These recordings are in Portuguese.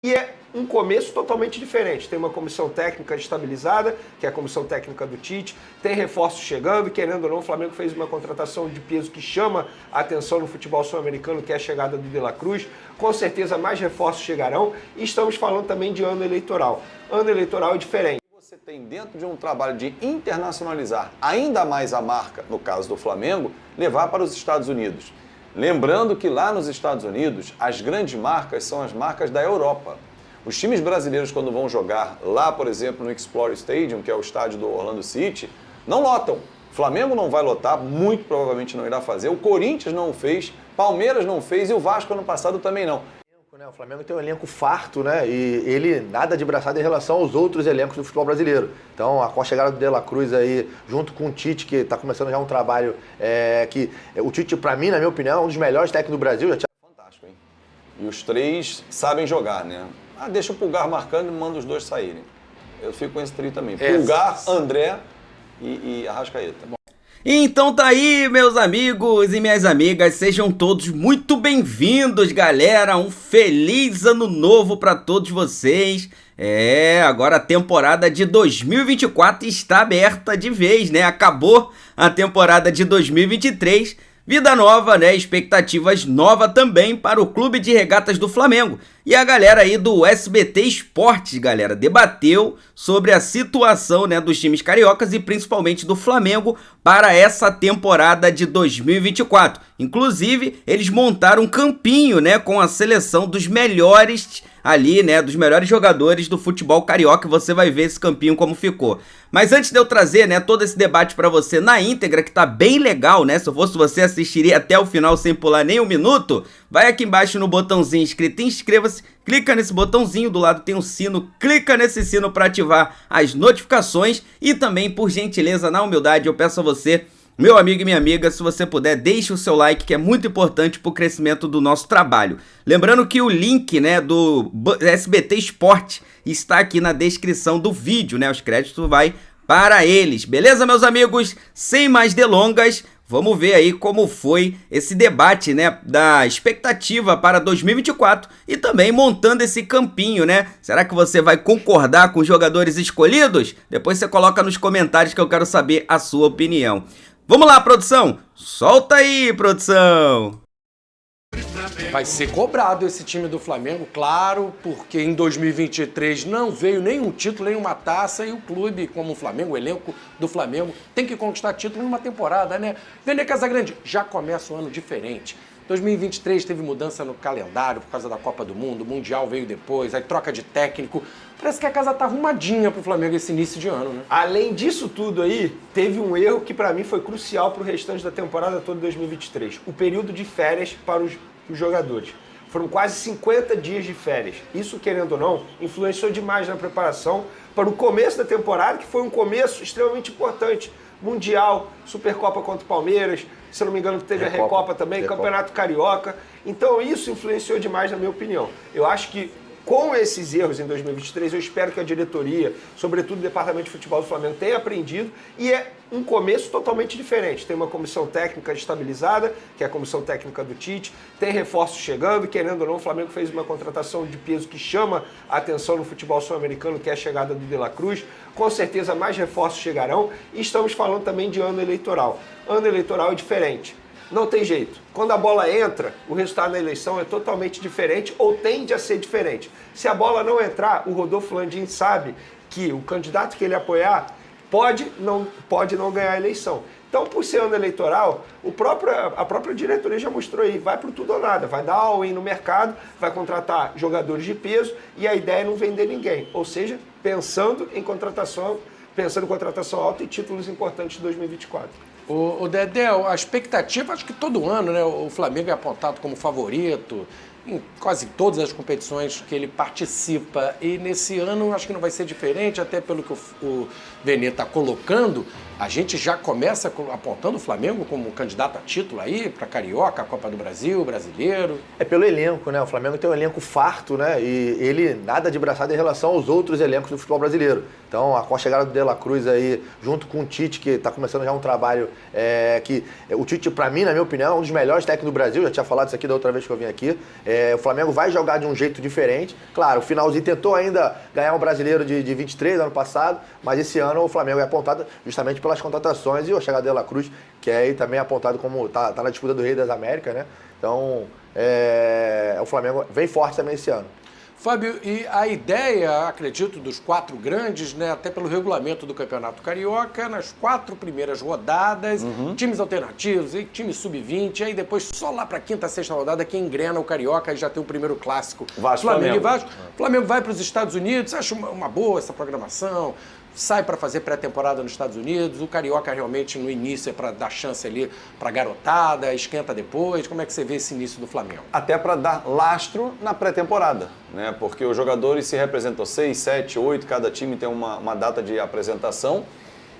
E é um começo totalmente diferente. Tem uma comissão técnica estabilizada, que é a comissão técnica do Tite, tem reforços chegando, querendo ou não, o Flamengo fez uma contratação de peso que chama a atenção no futebol sul-americano, que é a chegada do De La Cruz. Com certeza mais reforços chegarão e estamos falando também de ano eleitoral. Ano eleitoral é diferente. Você tem dentro de um trabalho de internacionalizar ainda mais a marca, no caso do Flamengo, levar para os Estados Unidos. Lembrando que lá nos Estados Unidos, as grandes marcas são as marcas da Europa. Os times brasileiros, quando vão jogar lá, por exemplo, no Explorer Stadium, que é o estádio do Orlando City, não lotam. O Flamengo não vai lotar, muito provavelmente não irá fazer. O Corinthians não fez, Palmeiras não fez e o Vasco ano passado também não. O Flamengo tem um elenco farto, né? E ele nada de braçada em relação aos outros elencos do futebol brasileiro. Então, com a chegada do De La Cruz aí, junto com o Tite, que está começando já um trabalho que o Tite, para mim, na minha opinião, é um dos melhores técnicos do Brasil. Fantástico, hein? E os três sabem jogar, né? Deixa o Pulgar marcando e manda os dois saírem. Eu fico com esse trio também. Pulgar, André e Arrascaeta. Então tá aí, meus amigos e minhas amigas, sejam todos muito bem-vindos, galera. Um feliz ano novo pra todos vocês. Agora a temporada de 2024 está aberta de vez, né? Acabou a temporada de 2023. Vida nova, né? Expectativas novas também para o Clube de Regatas do Flamengo. E a galera aí do SBT Esportes, galera, debateu sobre a situação, né, dos times cariocas e principalmente do Flamengo para essa temporada de 2024. Inclusive, eles montaram um campinho, né, com a seleção dos melhores ali, né, dos melhores jogadores do futebol carioca. Você vai ver esse campinho como ficou. Mas antes de eu trazer, né, todo esse debate pra você na íntegra, que tá bem legal, né, se eu fosse você assistiria até o final sem pular nem um minuto, vai aqui embaixo no botãozinho escrito inscreva-se, clica nesse botãozinho, do lado tem um sino, clica nesse sino para ativar as notificações e também, por gentileza, na humildade, eu peço a você, meu amigo e minha amiga, se você puder, deixe o seu like, que é muito importante para o crescimento do nosso trabalho. Lembrando que o link, né, do SBT Esporte está aqui na descrição do vídeo, né? Os créditos vai para eles. Beleza, meus amigos? Sem mais delongas, vamos ver aí como foi esse debate, né, da expectativa para 2024 e também montando esse campinho, né? Será que você vai concordar com os jogadores escolhidos? Depois você coloca nos comentários que eu quero saber a sua opinião. Vamos lá, produção? Solta aí, produção! Vai ser cobrado esse time do Flamengo, claro, porque em 2023 não veio nenhum título, nenhuma taça e o clube, como o Flamengo, o elenco do Flamengo, tem que conquistar título numa temporada, né? Vene Casagrande, já começa um ano diferente. 2023 teve mudança no calendário por causa da Copa do Mundo, o Mundial veio depois, aí troca de técnico. Parece que a casa tá arrumadinha pro Flamengo esse início de ano, né? Além disso tudo aí, teve um erro que pra mim foi crucial pro restante da temporada toda de 2023. O período de férias para os jogadores. Foram quase 50 dias de férias. Isso, querendo ou não, influenciou demais na preparação para o começo da temporada, que foi um começo extremamente importante. Mundial, Supercopa contra o Palmeiras, se eu não me engano teve a Recopa também, Campeonato Carioca. Então isso influenciou demais na minha opinião. Eu acho que com esses erros em 2023, eu espero que a diretoria, sobretudo o Departamento de Futebol do Flamengo, tenha aprendido e é um começo totalmente diferente. Tem uma comissão técnica estabilizada, que é a comissão técnica do Tite, tem reforços chegando, querendo ou não, o Flamengo fez uma contratação de peso que chama a atenção no futebol sul-americano, que é a chegada do De La Cruz. Com certeza mais reforços chegarão e estamos falando também de ano eleitoral. Ano eleitoral é diferente. Não tem jeito. Quando a bola entra, o resultado da eleição é totalmente diferente ou tende a ser diferente. Se a bola não entrar, o Rodolfo Landim sabe que o candidato que ele apoiar pode não ganhar a eleição. Então, por ser ano eleitoral, a própria diretoria já mostrou aí, vai pro tudo ou nada, vai dar all-in no mercado, vai contratar jogadores de peso e a ideia é não vender ninguém. Ou seja, pensando em contratação alta e títulos importantes de 2024. O Dedé, a expectativa, acho que todo ano, né, o Flamengo é apontado como favorito em quase todas as competições que ele participa. E nesse ano acho que não vai ser diferente, até pelo que o Vene está colocando. A gente já começa apontando o Flamengo como candidato a título aí, para Carioca, Copa do Brasil, Brasileiro. É pelo elenco, né? O Flamengo tem um elenco farto, né? E ele nada de braçada em relação aos outros elencos do futebol brasileiro. Então, com a chegada do De La Cruz aí, junto com o Tite, que está começando já um trabalho que... O Tite, para mim, na minha opinião, é um dos melhores técnicos do Brasil. Já tinha falado isso aqui da outra vez que eu vim aqui. O Flamengo vai jogar de um jeito diferente. Claro, o finalzinho tentou ainda ganhar um brasileiro de 23, ano passado, mas esse ano o Flamengo é apontado justamente pelas contratações e a chegada de De La Cruz, que é aí também apontado como tá na disputa do Rei das Américas, né? Então, o Flamengo vem forte também esse ano. Fábio, e a ideia, acredito, dos 4 grandes, né, até pelo regulamento do Campeonato Carioca, nas 4 primeiras rodadas, times alternativos, e time sub-20, aí depois só lá para a 5ª, 6ª rodada que engrena o Carioca e já tem o primeiro clássico. Flamengo e Vasco. Flamengo vai para os Estados Unidos, acho uma boa essa programação. Sai para fazer pré-temporada nos Estados Unidos, o Carioca realmente no início é para dar chance ali para garotada, esquenta depois. Como é que você vê esse início do Flamengo? Até para dar lastro na pré-temporada, né? Porque os jogadores se representam 6, 7, 8, cada time tem uma data de apresentação.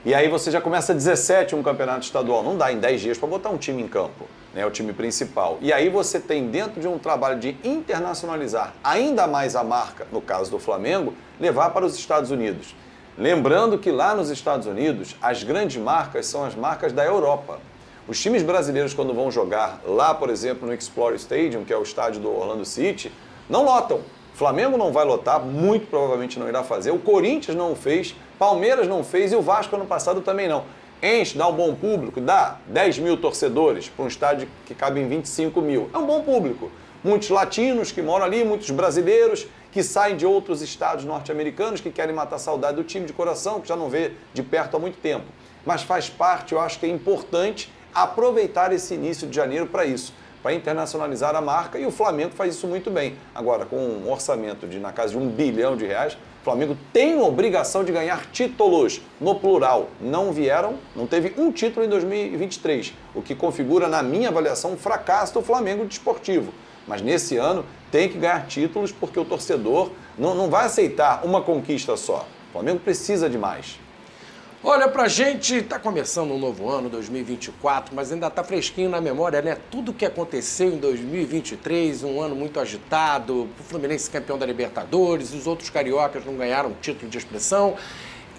E aí você já começa 17 um campeonato estadual. Não dá em 10 dias para botar um time em campo, né? O time principal. E aí você tem, dentro de um trabalho de internacionalizar ainda mais a marca, no caso do Flamengo, levar para os Estados Unidos. Lembrando que lá nos Estados Unidos, as grandes marcas são as marcas da Europa. Os times brasileiros, quando vão jogar lá, por exemplo, no Explorer Stadium, que é o estádio do Orlando City, não lotam. O Flamengo não vai lotar, muito provavelmente não irá fazer. O Corinthians não fez, Palmeiras não fez e o Vasco ano passado também não. Enche, dá um bom público, dá 10 mil torcedores para um estádio que cabe em 25 mil. É um bom público. Muitos latinos que moram ali, muitos brasileiros que saem de outros estados norte-americanos, que querem matar a saudade do time de coração, que já não vê de perto há muito tempo. Mas faz parte, eu acho que é importante aproveitar esse início de janeiro para isso, para internacionalizar a marca, e o Flamengo faz isso muito bem. Agora, com um orçamento de na casa de R$1 bilhão, o Flamengo tem obrigação de ganhar títulos, no plural. Não teve um título em 2023, o que configura, na minha avaliação, um fracasso do Flamengo desportivo. Mas nesse ano tem que ganhar títulos porque o torcedor não vai aceitar uma conquista só. O Flamengo precisa de mais. Olha, pra gente, tá começando um novo ano, 2024, mas ainda tá fresquinho na memória, né? Tudo que aconteceu em 2023, um ano muito agitado, o Fluminense campeão da Libertadores, os outros cariocas não ganharam título de expressão.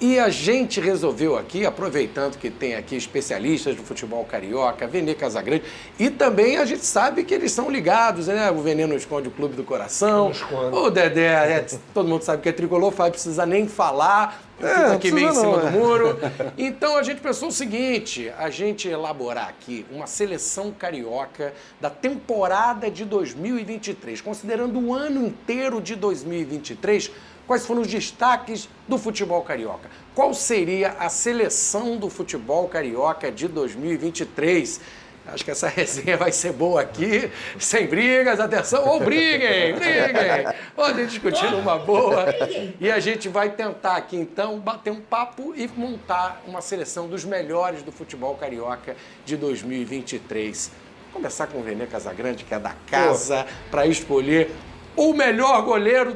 E a gente resolveu aqui, aproveitando que tem aqui especialistas do futebol carioca, Vene Casagrande, e também a gente sabe que eles são ligados, né? O Vene não esconde o Clube do Coração, o Dedé, todo mundo sabe que é tricolor, não precisa nem falar, fica aqui meio em cima do muro. Então a gente pensou o seguinte, a gente elaborar aqui uma seleção carioca da temporada de 2023, considerando o ano inteiro de 2023, quais foram os destaques do futebol carioca? Qual seria a seleção do futebol carioca de 2023? Acho que essa resenha vai ser boa aqui, sem brigas, atenção, ou briguem, podem discutir numa boa. E a gente vai tentar aqui, então, bater um papo e montar uma seleção dos melhores do futebol carioca de 2023. Vou começar com o Vene Casagrande, que é da casa, para escolher o melhor goleiro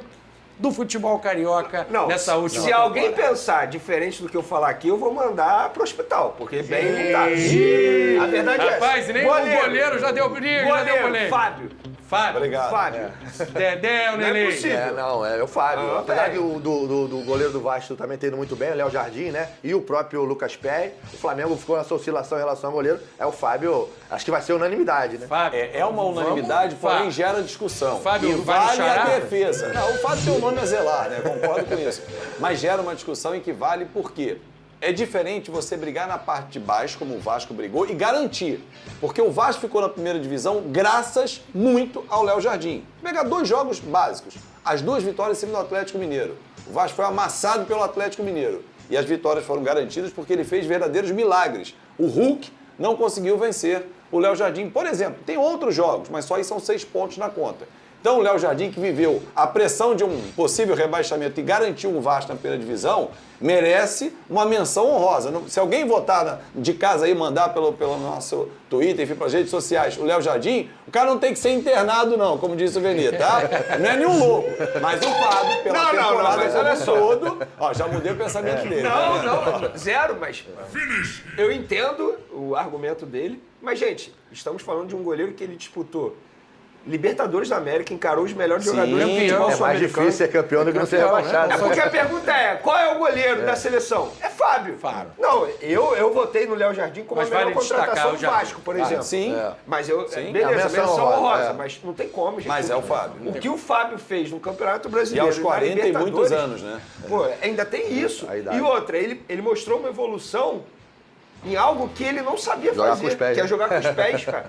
do futebol carioca nessa última temporada. Alguém pensar diferente do que eu falar aqui, eu vou mandar pro hospital, porque bem não tá. A verdade é essa. Rapaz, nem o goleiro já deu briga, já deu polêmica. Fábio. Obrigado. Fábio. Dedé, o Nenê. É o Fábio. Apesar do goleiro do Vasco também ter ido muito bem, o Léo Jardim, né? E o próprio Lucas Perry. O Flamengo ficou nessa oscilação em relação ao goleiro. É o Fábio, acho que vai ser unanimidade, né? Fábio. É uma unanimidade, porém gera discussão. Fábio, e vale a defesa. Não, o Fábio tem o nome a zelar, né? Concordo com isso. Mas gera uma discussão em que vale por quê? É diferente você brigar na parte de baixo, como o Vasco brigou, e garantir. Porque o Vasco ficou na primeira divisão graças muito ao Léo Jardim. Vou pegar 2 jogos básicos. As 2 vitórias em cima do Atlético Mineiro. O Vasco foi amassado pelo Atlético Mineiro. E as vitórias foram garantidas porque ele fez verdadeiros milagres. O Hulk não conseguiu vencer o Léo Jardim. Por exemplo, tem outros jogos, mas só aí são 6 pontos na conta. Então o Léo Jardim, que viveu a pressão de um possível rebaixamento e garantiu um Vasco na primeira divisão, merece uma menção honrosa. Se alguém votar de casa aí, mandar pelo nosso Twitter, enfim, pelas redes sociais, o Léo Jardim, o cara não tem que ser internado não, como disse o Veni, tá? Não é nenhum louco. Mas o Fábio, pela temporada como todo, ó, já mudei o pensamento dele. Não, zero, mas eu entendo o argumento dele, mas, gente, estamos falando de um goleiro que ele disputou Libertadores da América, encarou os melhores jogadores do futebol É mais difícil ser campeão do que não ser rebaixado. É porque a pergunta é, qual é o goleiro da seleção? É Fábio. Não, eu votei no Léo Jardim como a melhor contratação do Vasco, por exemplo. Sim. Mas eu, Sim. beleza, menção honrosa, é. mas não tem como, gente. Mas é o Fábio. O que o Fábio fez no Campeonato E Brasileiro aos 40 e muitos anos, né? Pô, ainda tem isso. A idade. E outra, ele mostrou uma evolução em algo que ele não sabia Jogar fazer, com os pés, que é né? jogar com os pés, cara.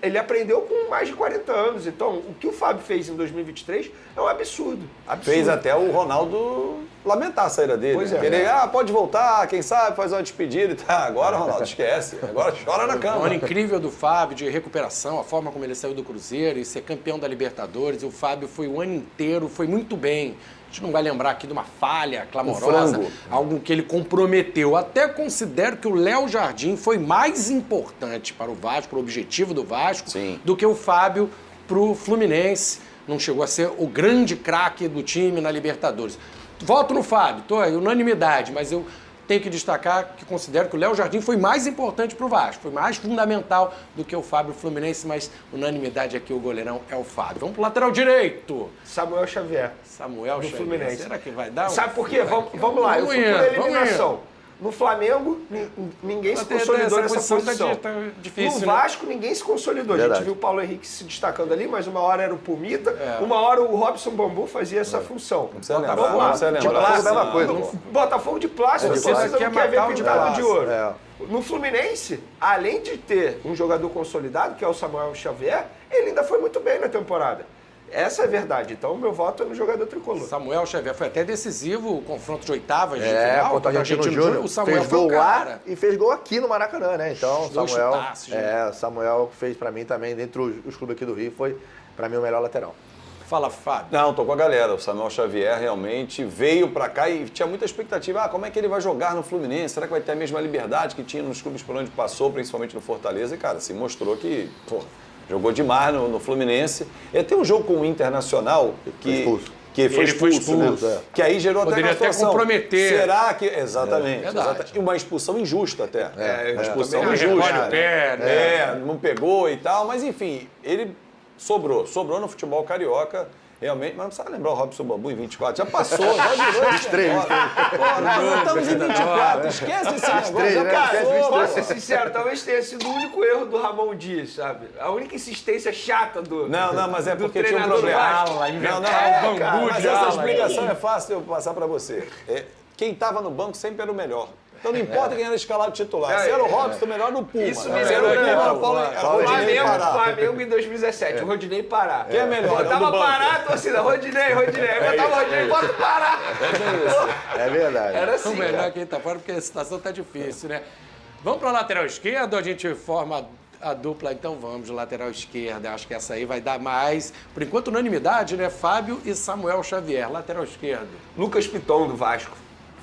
Ele aprendeu com mais de 40 anos. Então, o que o Fábio fez em 2023 é um absurdo. Fez até o Ronaldo lamentar a saída dele. Pois é. Querer, pode voltar, quem sabe, faz uma despedida e tá. Agora, Ronaldo, esquece. Agora chora na Um ano cama. incrível do Fábio, de recuperação, a forma como ele saiu do Cruzeiro e ser campeão da Libertadores. O Fábio foi o ano inteiro, foi muito bem. A gente não vai lembrar aqui de uma falha clamorosa, frango. algo que ele comprometeu. Até considero que o Léo Jardim foi mais importante para o Vasco, para o objetivo do Vasco, Sim. do que o Fábio para o Fluminense. Não chegou a ser o grande craque do time na Libertadores. Voto no Fábio, unanimidade, mas eu tenho que destacar que considero que o Léo Jardim foi mais importante para o Vasco, foi mais fundamental do que o Fábio Fluminense, mas unanimidade aqui, o goleirão é o Fábio. Vamos pro lateral direito. Samuel Xavier. Samuel Do Xavier. Fluminense. Será que vai dar? Sabe por quê? Vamos lá, eu fui por eliminação. No Flamengo, ninguém se consolidou nessa posição. Tá difícil, No Vasco, ninguém se consolidou. A Verdade. gente viu o Paulo Henrique se destacando ali, mas uma hora era o Pumita, uma hora o Robson Bambu fazia essa função. Não precisa lembrar, Vamos lá. não precisa lembrar. Botafogo, a mesma coisa. Botafogo de plástico, Torcida você quer não quer ver matar o de pintado de plástico. ouro. É. No Fluminense, além de ter um jogador consolidado, que é o Samuel Xavier, ele ainda foi muito bem na temporada. Essa é a verdade. Então, o meu voto é no jogador tricolor. Samuel Xavier foi até decisivo o confronto de oitavas de É, final. contra o Argentino Júnior. O Samuel Fez foi o gol lá cara. e fez gol aqui no Maracanã, né? Então, Dois Samuel. chutaços, né? Samuel fez pra mim também, dentre os clubes aqui do Rio, foi pra mim o melhor lateral. Fala, Fábio. Não, tô com a galera. O Samuel Xavier realmente veio pra cá e tinha muita expectativa. Como é que ele vai jogar no Fluminense? Será que vai ter a mesma liberdade que tinha nos clubes por onde passou, principalmente no Fortaleza? E, cara, se mostrou que, jogou demais no Fluminense. E tem um jogo com o Internacional que foi expulso, né? Que aí gerou Poderia até até comprometer. Será que... Exatamente. Verdade. E uma expulsão injusta até. Uma expulsão também injusta. recolhe o pé, né? Não pegou e tal, mas enfim, ele sobrou no futebol carioca, realmente, mas não precisa lembrar o Robson Bambu em 24, já passou, já virou esse negócio. Nós estamos em 24, esquece esse negócio, já passou. Posso ser sincero, talvez tenha sido o único erro do Ramon Dias, sabe? A única insistência chata do Não, mas é do porque tinha um treinador do problema. Vasco. Cara, mas de essa ala, explicação é fácil eu passar pra você. Quem estava no banco sempre era o melhor. Então não importa quem era escalado titular. Se era o Robson, o melhor no Puma. Isso Se me era o lembra Puma, o Rodinei Pará. Flamengo em 2017, o Rodinei Pará. Quem é melhor? Botava do banco. Pará, a torcida, Rodinei. Botava Rodinei, bota o Pará. É verdade. Era O assim, melhor cara. quem tá fora, porque a situação tá difícil, né? Vamos pra lateral esquerda ou a gente forma a dupla? Então vamos, lateral esquerda. Acho que essa aí vai dar mais. Por enquanto, unanimidade, né? Fábio e Samuel Xavier. Lateral esquerdo. Lucas Piton, do Vasco,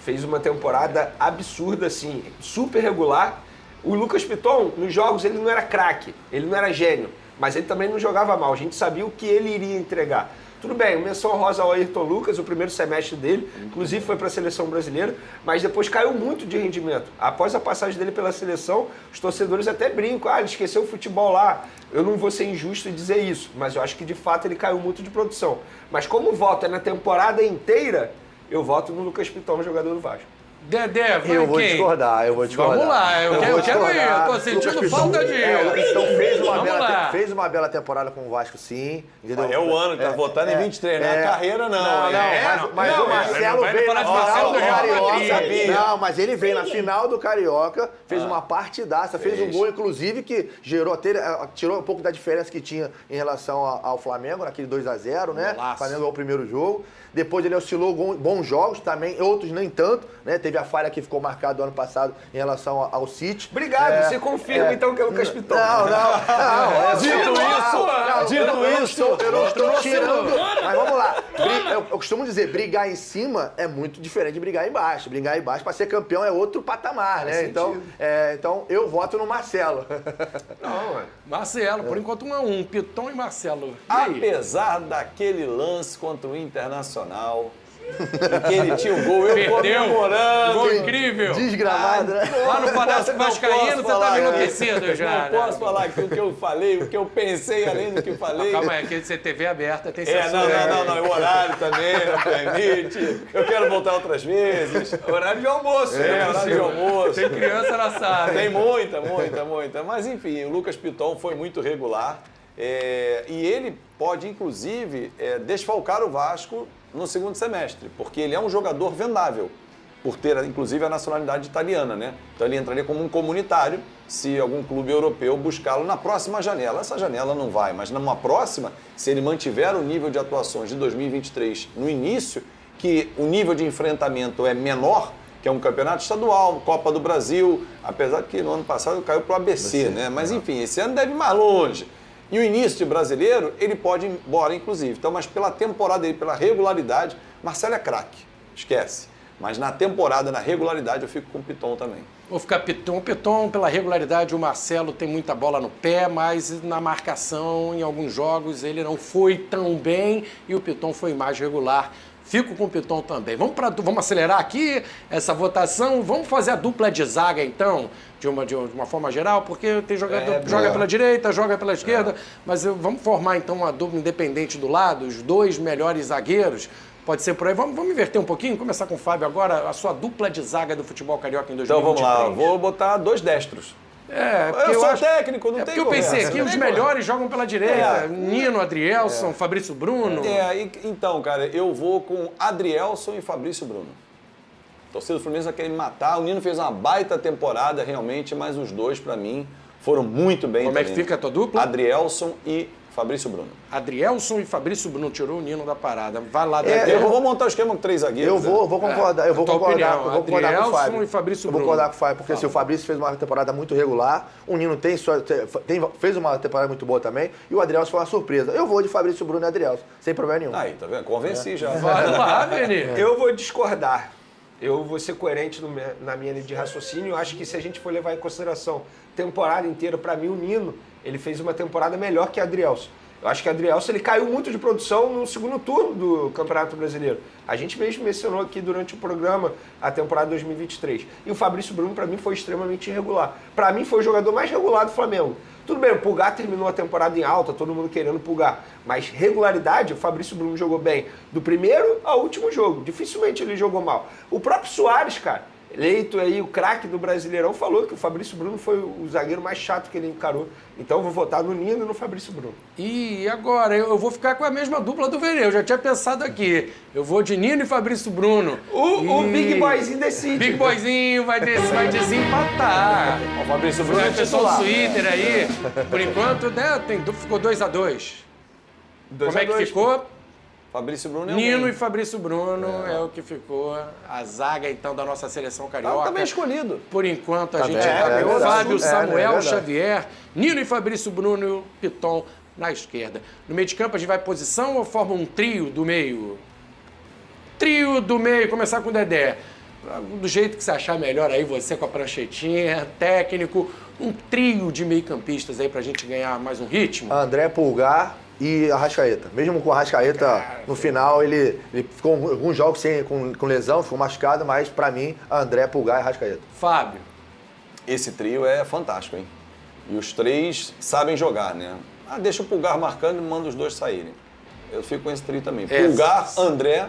fez uma temporada absurda, assim, super regular. O Lucas Piton, nos jogos, ele não era craque, ele não era gênio, mas ele também não jogava mal. A gente sabia o que ele iria entregar. Tudo bem, menção rosa ao Ayrton Lucas, o primeiro semestre dele, inclusive foi para a seleção brasileira, mas depois caiu muito de rendimento. Após a passagem dele pela seleção, os torcedores até brincam, ele esqueceu o futebol lá. Eu não vou ser injusto em dizer isso, mas eu acho que de fato ele caiu muito de produção. Mas como o voto é na temporada inteira, eu voto no Lucas Piton, jogador do Vasco. Dedé, vai Eu vou quem? discordar. Vamos lá, eu quero ir. Eu tô sentindo falta de... O Lucas Piton Vamos fez uma bela temporada com o Vasco, sim. Entendeu? É o ano que tá votando em 23, não é a carreira, não. Mas o Marcelo vai veio falar na de Marcelo final do do Real Madrid. Carioca. Não, mas ele veio na final do Carioca, fez uma partidaça, fez um gol, inclusive, que tirou um pouco da diferença que tinha em relação ao Flamengo, naquele 2-0, né? Golaço. Flamengo ganhou o primeiro jogo. Depois ele oscilou bons jogos também, outros nem tanto, né? Teve teve a falha que ficou marcada do ano passado em relação ao City. Obrigado, você confirma então que é o Lucas Piton. Dito isso, eu não estou tirando. Mas vamos lá. Eu costumo dizer, brigar em cima é muito diferente de brigar embaixo. Brigar embaixo para ser campeão é outro patamar, né? Então eu voto no Marcelo. Não, Marcelo, por enquanto 1-1, Piton e Marcelo. E aí? Apesar daquele lance contra o Internacional, em que ele tinha o gol, eu comemorando. Gol incrível. Desgramado, né? Lá no Palácio Não Vascaíno, posso você falar, tava enlouquecido já. Não né? posso falar aqui o que eu falei, o que eu pensei além do que falei. Calma aí, que você TV aberta, tem Não, o horário também não permite. Eu quero voltar outras vezes. horário de almoço. Horário de almoço. Tem criança na sala. Tem muita. Mas enfim, o Lucas Piton foi muito regular. E ele pode, inclusive, desfalcar o Vasco no segundo semestre, porque ele é um jogador vendável, por ter, inclusive, a nacionalidade italiana, né? Então ele entraria como um comunitário se algum clube europeu buscá-lo na próxima janela. Essa janela não vai, mas numa próxima, se ele mantiver o nível de atuações de 2023 no início, que o nível de enfrentamento é menor, que é um campeonato estadual, Copa do Brasil, apesar que no ano passado caiu para o ABC, né? Mas enfim, esse ano deve ir mais longe. E o início de brasileiro, ele pode ir embora, inclusive. Então, mas pela temporada dele, pela regularidade, Marcelo é craque, esquece. Mas na temporada, na regularidade, eu fico com o Piton também. Vou ficar Piton. Piton, pela regularidade, o Marcelo tem muita bola no pé, mas na marcação, em alguns jogos, ele não foi tão bem e o Piton foi mais regular. Fico com o Piton também. Vamos acelerar aqui essa votação. Vamos fazer a dupla de zaga, então, de uma forma geral, porque tem jogador que joga pela direita, joga pela esquerda, mas vamos formar, então, uma dupla independente do lado, os dois melhores zagueiros. Pode ser por aí. Vamos inverter um pouquinho? Começar com o Fábio agora, a sua dupla de zaga do futebol carioca em 2023. Então vamos lá, vou botar 2 destros. Porque eu sou acho... técnico, não tem porque eu pensei aqui, os melhores jogam pela direita. Nino, Adrielson, Fabrício Bruno. Então, cara, eu vou com Adrielson e Fabrício Bruno. A torcida do Fluminense vai querer me matar. O Nino fez uma baita temporada, realmente, mas os dois, pra mim, foram muito bem. Como é que fica a tua dupla? Adrielson e Fabrício Bruno. Adrielson e Fabrício Bruno, tirou o Nino da parada. Vai lá, eu vou montar o esquema com 3 zagueiros. Eu vou concordar. Eu vou concordar com o Fábio. E Fabrício eu Bruno. vou concordar com o Fábio, porque se o Fabrício fez uma temporada muito regular, o Nino fez uma temporada muito boa também, e o Adrielson foi uma surpresa. Eu vou de Fabrício Bruno e Adrielson, sem problema nenhum. Aí, tá vendo? Convenci já. Vai lá, Vini. Eu vou discordar. Eu vou ser coerente na minha linha de raciocínio. Eu acho que se a gente for levar em consideração temporada inteira, para mim o Nino, ele fez uma temporada melhor que o Adrielson. Eu acho que o Adrielson ele caiu muito de produção no segundo turno do Campeonato Brasileiro. A gente mesmo mencionou aqui durante o programa a temporada 2023. E o Fabrício Bruno, para mim, foi extremamente irregular. Para mim, foi o jogador mais regular do Flamengo. Tudo bem, o Pulgar terminou a temporada em alta, todo mundo querendo Pulgar. Mas regularidade, o Fabrício Bruno jogou bem do primeiro ao último jogo. Dificilmente ele jogou mal. O próprio Soares, cara, eleito aí o craque do Brasileirão, falou que o Fabrício Bruno foi o zagueiro mais chato que ele encarou. Então eu vou votar no Nino e no Fabrício Bruno. E agora, eu vou ficar com a mesma dupla do Vene. Eu já tinha pensado aqui. Eu vou de Nino e Fabrício Bruno. O Big Boyzinho decide. Big Boyzinho vai desempatar. O Fabrício Bruno é pessoal do titular. Twitter aí, por enquanto, né, ficou 2-2. Como é que ficou? Fabrício Bruno é Nino e Fabrício Bruno é o que ficou. A zaga, então, da nossa seleção carioca. Tá bem escolhido. Por enquanto, a gente bem, Fábio, Samuel, verdade. Xavier, Nino e Fabrício Bruno e o Piton na esquerda. No meio de campo, a gente vai posição ou forma um trio do meio? Trio do meio, começar com o Dedé. Do jeito que você achar melhor aí, você com a pranchetinha, técnico, um trio de meio-campistas aí pra gente ganhar mais um ritmo. André, Pulgar e Arrascaeta. Mesmo com o Arrascaeta, no final, ele ficou alguns jogos com lesão, ficou machucado, mas pra mim, André, Pulgar e Arrascaeta. Fábio. Esse trio é fantástico, hein? E os 3 sabem jogar, né? Deixa o Pulgar marcando e manda os 2 saírem. Eu fico com esse trio também. Pulgar, André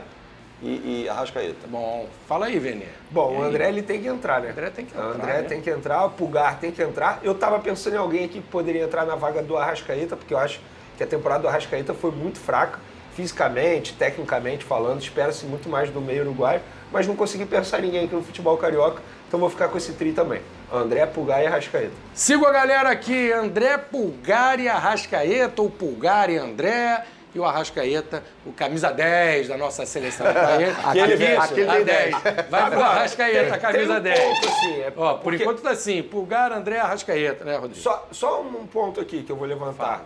e Arrascaeta. Bom, fala aí, Vene. Bom, o André ele tem que entrar, né? André tem que entrar, O André né? tem que entrar, o Pulgar tem que entrar. Eu tava pensando em alguém aqui que poderia entrar na vaga do Arrascaeta, porque eu acho que a temporada do Arrascaeta foi muito fraca, fisicamente, tecnicamente falando. Espera-se muito mais do meio uruguaio, mas não consegui pensar em ninguém aqui no futebol carioca, então vou ficar com esse trio também. André, Pulgar e Arrascaeta. Sigo a galera aqui, André, Pulgar e Arrascaeta, ou Pulgar e André. e o Arrascaeta, o camisa 10 da nossa seleção. Aquele a 10. Vai pro Agora, Arrascaeta, camisa tem 10. ponto, assim, Ó, por porque- enquanto tá assim, Pulgar, André, Arrascaeta, né, Rodrigo? Só um ponto aqui que eu vou levantar.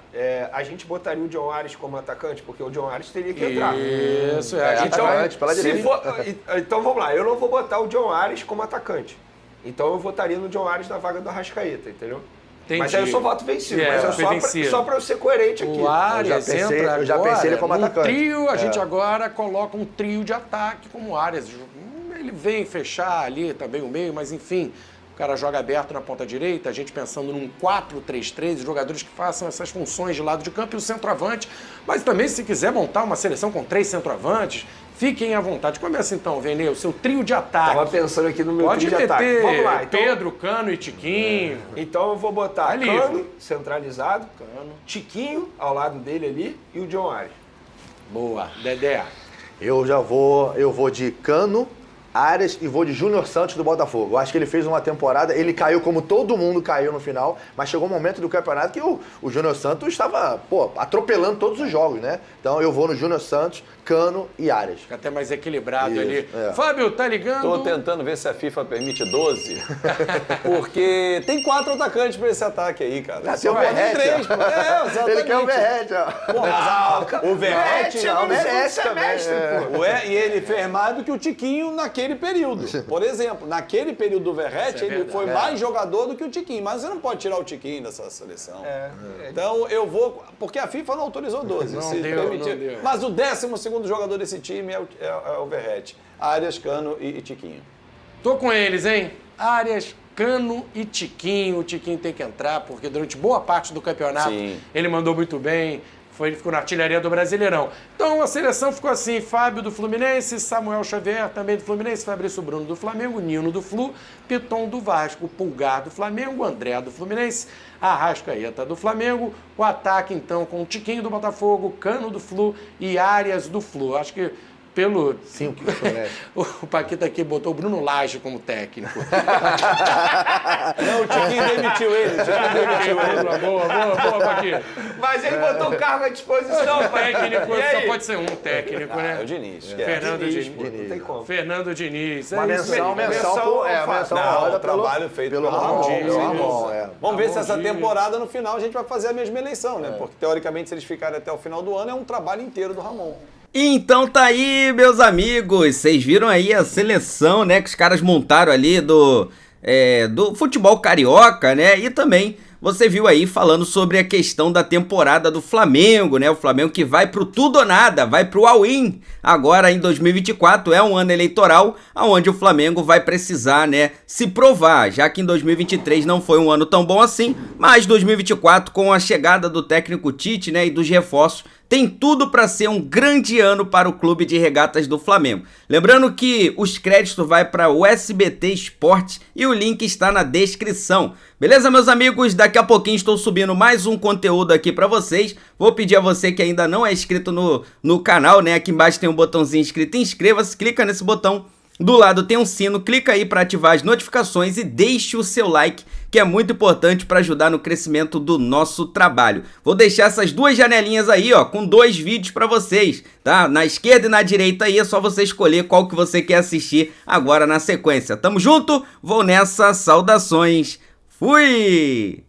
A gente botaria o John Ares como atacante, porque o John Ares teria que entrar. Isso, a gente atacante, pela Se direita. então vamos lá, eu não vou botar o John Ares como atacante. Então eu votaria no John Ares na vaga do Arrascaeta, entendeu? Entendi. Mas aí eu só voto vencido, É, mas foi vencido. só pra eu ser coerente aqui. O Arias eu já entra pensei ele como agora no atacante. trio, a gente agora coloca um trio de ataque como o Arias. Ele vem fechar ali também o meio, mas enfim, o cara joga aberto na ponta direita, a gente pensando num 4-3-3, jogadores que façam essas funções de lado de campo e o centroavante. Mas também, se quiser montar uma seleção com 3 centroavantes, fiquem à vontade. Começa então, Vene, o seu trio de ataque. Tava pensando aqui no meu Pode trio de ataque. meter Vamos lá, então, Pedro, Cano e Tiquinho. então eu vou botar Tá livre. Cano centralizado, Cano. Tiquinho ao lado dele ali e o John Ares. Boa, Dedé. Eu vou de Cano, Arias e vou de Júnior Santos do Botafogo. Eu acho que ele fez uma temporada, ele caiu como todo mundo caiu no final, mas chegou um momento do campeonato que o Júnior Santos estava, atropelando todos os jogos, né? Então eu vou no Júnior Santos, Cano e Arias. Fica até mais equilibrado Isso, ali. é. Fábio, tá ligando? Tô tentando ver se a FIFA permite 12, porque tem 4 atacantes pra esse ataque aí, cara. Ah, Só tem o podem Verratti, 3, ó. pô. É, exatamente. Ele quer o Verratti, ó. Pô, mas o Verratti não merece também, E ele fez mais do que o Tiquinho naquele período. Por exemplo, naquele período do Verratti, Isso é ele verdade. foi mais jogador do que o Tiquinho. Mas você não pode tirar o Tiquinho dessa seleção. Então eu vou... Porque a FIFA não autorizou 12. Não se deu, permitir. não deu. Mas o 12º jogador desse time é o Verratti. Arias, Cano e Tiquinho. Tô com eles, hein? Arias, Cano e Tiquinho. O Tiquinho tem que entrar, porque durante boa parte do campeonato Sim. ele mandou muito bem. Ele ficou na artilharia do Brasileirão. Então a seleção ficou assim: Fábio do Fluminense, Samuel Xavier também do Fluminense, Fabrício Bruno do Flamengo, Nino do Flu, Piton do Vasco, Pulgar do Flamengo, André do Fluminense, Arrascaeta do Flamengo. O ataque então com o Tiquinho do Botafogo, Cano do Flu e Arias do Flu. Acho que pelo... 5. O Paquito aqui botou o Bruno Lage como técnico. Não, o Tiquinho demitiu ele. Boa, Paquito. Mas ele botou o cargo à disposição, Técnico, E aí? só pode ser um técnico, É né? o Diniz. Fernando Diniz. Pô, não tem como. Fernando Diniz. Uma menção Não, roda o trabalho feito pelo pelo Ramon. Ramon, Pelo Ramon, Vamos ver se essa Ramon Dias. temporada, no final, a gente vai fazer a mesma eleição, né? Porque, teoricamente, se eles ficarem até o final do ano, é um trabalho inteiro do Ramon. Então tá aí, meus amigos, vocês viram aí a seleção, né, que os caras montaram ali do futebol carioca, né, e também você viu aí falando sobre a questão da temporada do Flamengo, né, o Flamengo que vai pro tudo ou nada, vai pro all-in, agora em 2024 é um ano eleitoral, onde o Flamengo vai precisar, né, se provar, já que em 2023 não foi um ano tão bom assim, mas 2024 com a chegada do técnico Tite, né, e dos reforços, tem tudo para ser um grande ano para o Clube de Regatas do Flamengo. Lembrando que os créditos vai para o SBT Esporte e o link está na descrição. Beleza, meus amigos? Daqui a pouquinho estou subindo mais um conteúdo aqui para vocês. Vou pedir a você que ainda não é inscrito no canal, né? Aqui embaixo tem um botãozinho inscrito, inscreva-se, clica nesse botão. Do lado tem um sino, clica aí para ativar as notificações e deixe o seu like, que é muito importante para ajudar no crescimento do nosso trabalho. Vou deixar essas duas janelinhas aí, ó, com 2 vídeos para vocês, tá? Na esquerda e na direita aí é só você escolher qual que você quer assistir agora na sequência. Tamo junto? Vou nessa, saudações, fui!